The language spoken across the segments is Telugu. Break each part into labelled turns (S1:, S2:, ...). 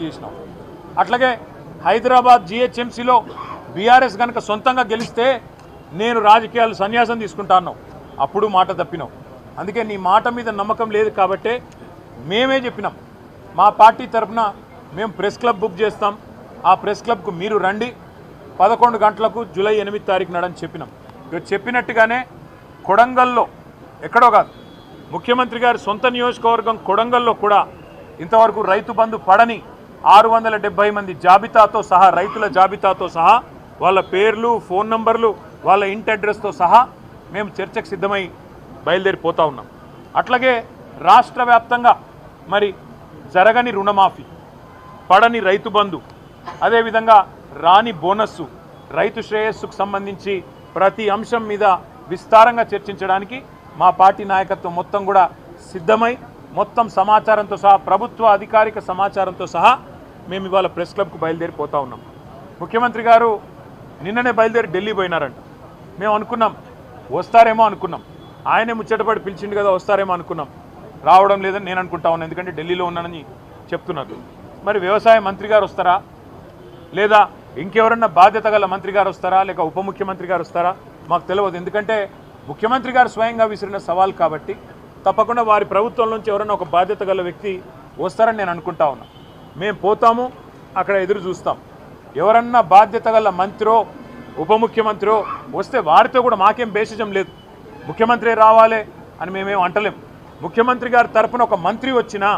S1: చేసినాం. అట్లాగే హైదరాబాద్ జిహెచ్ఎంసీలో బీఆర్ఎస్ కనుక సొంతంగా గెలిస్తే నేను రాజకీయాలు సన్యాసం తీసుకుంటాను, అప్పుడు మాట తప్పినాం. అందుకే నీ మాట మీద నమ్మకం లేదు కాబట్టే మేమే చెప్పినాం, మా పార్టీ తరఫున మేము ప్రెస్ క్లబ్ బుక్ చేస్తాం, ఆ ప్రెస్ క్లబ్కు మీరు రండి 11 గంటలకు జూలై 8 తారీఖు నాడని చెప్పినాం. చెప్పినట్టుగానే కొడంగల్లో ఎక్కడో కాదు, ముఖ్యమంత్రి గారి సొంత నియోజకవర్గం కొడంగల్లో కూడా ఇంతవరకు రైతు బంధు పడని 670 మంది జాబితాతో సహా, రైతుల జాబితాతో సహా, వాళ్ళ పేర్లు, ఫోన్ నంబర్లు, వాళ్ళ ఇంటి అడ్రస్తో సహా మేము చర్చకు సిద్ధమై బయలుదేరిపోతూ ఉన్నాం. అట్లాగే రాష్ట్ర వ్యాప్తంగా మరి జరగని రుణమాఫీ, పడని రైతు బంధు, అదేవిధంగా రాని బోనస్సు, రైతు శ్రేయస్సుకు సంబంధించి ప్రతి అంశం మీద విస్తారంగా చర్చించడానికి మా పార్టీ నాయకత్వం మొత్తం కూడా సిద్ధమై మొత్తం సమాచారంతో సహా, ప్రభుత్వ అధికారిక సమాచారంతో సహా మేము ఇవాళ ప్రెస్ క్లబ్కు బయలుదేరిపోతూ ఉన్నాం. ముఖ్యమంత్రి గారు నిన్ననే బయలుదేరి ఢిల్లీ పోయినారంట. మేము అనుకున్నాం వస్తారేమో అనుకున్నాం, ఆయనే ముచ్చటపడి పిలిచిండు కదా వస్తారేమో అనుకున్నాం. రావడం లేదని నేను అనుకుంటా ఉన్నాను, ఎందుకంటే ఢిల్లీలో ఉన్నానని చెప్తున్నారు. మరి వ్యవసాయ మంత్రి గారు వస్తారా, లేదా ఇంకెవరన్నా బాధ్యత గల మంత్రి గారు వస్తారా, లేక ఉప ముఖ్యమంత్రి గారు వస్తారా మాకు తెలియదు. ఎందుకంటే ముఖ్యమంత్రి గారు స్వయంగా విసిరిన సవాల్ కాబట్టి తప్పకుండా వారి ప్రభుత్వం నుంచి ఎవరన్నా ఒక బాధ్యత గల వ్యక్తి వస్తారని నేను అనుకుంటా ఉన్నా. మేము పోతాము, అక్కడ ఎదురు చూస్తాం. ఎవరన్నా బాధ్యత గల మంత్రో ఉప ముఖ్యమంత్రో వస్తే వారితో కూడా మాకేం బేసిజం లేదు, ముఖ్యమంత్రి రావాలి అని మేమేం అంటలేం. ముఖ్యమంత్రి గారి తరఫున ఒక మంత్రి వచ్చినా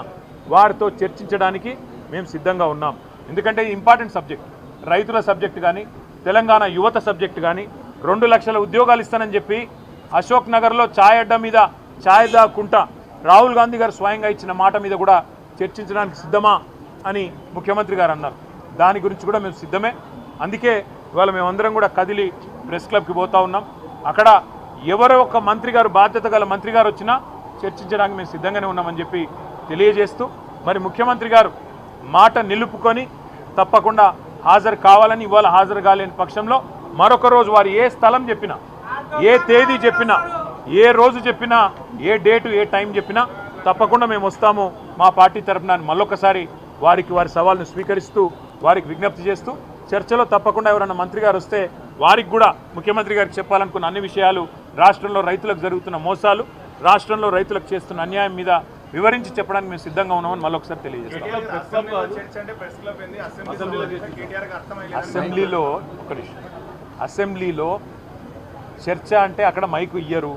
S1: వారితో చర్చించడానికి మేము సిద్ధంగా ఉన్నాం. ఎందుకంటే ఇంపార్టెంట్ సబ్జెక్ట్, రైతుల సబ్జెక్ట్ కానీ, తెలంగాణ యువత సబ్జెక్ట్ కానీ, 2 లక్షల ఉద్యోగాలు ఇస్తానని చెప్పి అశోక్ నగర్లో ఛాయ్ అడ్డా మీద ఛాయ్ దాక్కుంటా రాహుల్ గాంధీ గారు స్వయంగా ఇచ్చిన మాట మీద కూడా చర్చించడానికి సిద్ధమా అని ముఖ్యమంత్రి గారు అన్నారు. దాని గురించి కూడా మేము సిద్ధమే. అందుకే ఇవాళ మేమందరం కూడా కదిలి ప్రెస్ క్లబ్కి పోతా ఉన్నాం. అక్కడ ఎవరో ఒక మంత్రి గారు, బాధ్యత గల మంత్రి గారు వచ్చినా చర్చించడానికి మేము సిద్ధంగానే ఉన్నామని చెప్పి తెలియజేస్తూ, మరి ముఖ్యమంత్రి గారు మాట నిలుపుకొని తప్పకుండా హాజరు కావాలని, ఇవాళ హాజరు కాలేని పక్షంలో మరొక రోజు వారు ఏ స్థలం చెప్పినా, ఏ తేదీ చెప్పినా, ఏ రోజు చెప్పినా, ఏ డేటు ఏ టైం చెప్పినా తప్పకుండా మేము వస్తాము మా పార్టీ తరఫున మళ్ళొకసారి వారి సవాల్ను స్వీకరిస్తూ, వారికి విజ్ఞప్తి చేస్తూ, చర్చలో తప్పకుండా ఎవరైనా మంత్రి గారు వస్తే వారికి కూడా ముఖ్యమంత్రి గారికి చెప్పాలనుకున్న అన్ని విషయాలు, రాష్ట్రంలో రైతులకు జరుగుతున్న మోసాలు, రాష్ట్రంలో రైతులకు చేస్తున్న అన్యాయం మీద వివరించి చెప్పడానికి మేము సిద్ధంగా ఉన్నామని మళ్ళొకసారి తెలియజేస్తాం. అసెంబ్లీలో చర్చ అంటే అక్కడ మైకు ఇయ్యరు,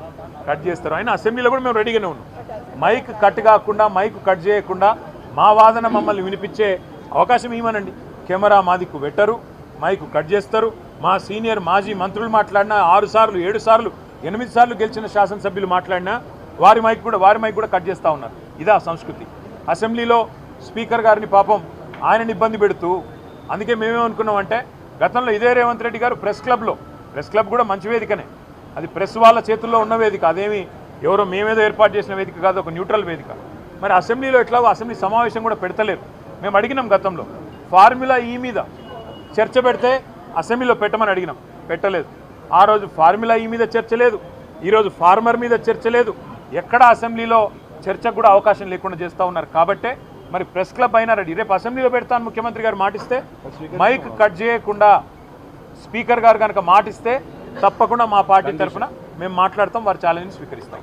S1: కట్ చేస్తారు. అయినా అసెంబ్లీలో కూడా మేము రెడీగానే ఉన్నాం. మైక్ కట్ కాకుండా, మైకు కట్ చేయకుండా మా వాదన మమ్మల్ని వినిపించే అవకాశం ఇవ్వనండి. కెమెరా మాదికు పెట్టరు, మైకు కట్ చేస్తారు. మా సీనియర్ మాజీ మంత్రులు మాట్లాడినా 6 సార్లు 7 సార్లు 8 సార్లు గెలిచిన శాసనసభ్యులు మాట్లాడినా వారి మైక్ కూడా కట్ చేస్తూ ఉన్నారు. ఇదా సంస్కృతి. అసెంబ్లీలో స్పీకర్ గారిని పాపం ఆయనని ఇబ్బంది పెడుతూ, అందుకే మేమేమనుకున్నామంటే గతంలో ఇదే రేవంత్ రెడ్డి గారు ప్రెస్ క్లబ్ కూడా మంచి వేదికనే, అది ప్రెస్ వాళ్ళ చేతుల్లో ఉన్న వేదిక, అదేమి ఎవరో మేమేదో ఏర్పాటు చేసిన వేదిక కాదు, ఒక న్యూట్రల్ వేదిక. మరి అసెంబ్లీలో ఎట్లాగో అసెంబ్లీ సమావేశం కూడా పెడతలేరు. మేము అడిగినాం గతంలో ఫార్ములా ఈ మీద చర్చ పెడితే అసెంబ్లీలో పెట్టమని అడిగినాం, పెట్టలేదు. ఆ రోజు ఫార్ములా ఈ మీద చర్చ లేదు, ఈరోజు ఫార్మర్ మీద చర్చ లేదు. ఎక్కడ అసెంబ్లీలో చర్చకు కూడా అవకాశం లేకుండా చేస్తూ ఉన్నారు. కాబట్టే మరి ప్రెస్ క్లబ్ అయినా రెడీ, రేపు అసెంబ్లీలో పెడతాను ముఖ్యమంత్రి గారు మాటిస్తే, మైక్ కట్ చేయకుండా స్పీకర్ గారు కనుక మాటిస్తే తప్పకుండా మా పార్టీ తరఫున మేము మాట్లాడతాం, వారి ఛాలెంజ్ స్వీకరిస్తాం.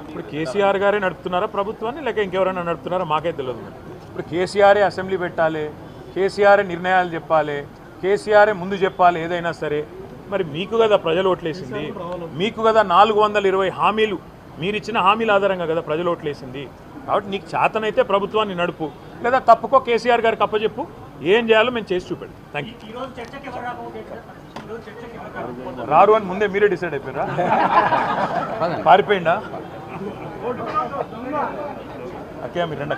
S1: ఇప్పుడు కేసీఆర్ గారే నడుపుతున్నారా ప్రభుత్వాన్ని, లేక ఇంకెవరైనా నడుపుతున్నారా మాకే తెలియదు. ఇప్పుడు కేసీఆరే అసెంబ్లీ పెట్టాలి, కేసీఆరే నిర్ణయాలు చెప్పాలి, కేసీఆరే ముందు చెప్పాలి ఏదైనా సరే. మరి మీకు కదా ప్రజలు ఓట్లేసింది, మీకు కదా 420 హామీలు, మీరు ఇచ్చిన హామీల ఆధారంగా కదా ప్రజలు ఓట్లేసింది. కాబట్టి నీకు చేతనైతే ప్రభుత్వాన్ని నడుపు, లేదా తప్పుకో కేసీఆర్ గారికి అప్పచెప్పు, ఏం చేయాలో మేము చేసి చూపెడతాం. Thank you. రారు అని ముందే మీరే డిసైడ్ అయిపోయారా? పారిపోయిందా? ఓకే మీరు రండి.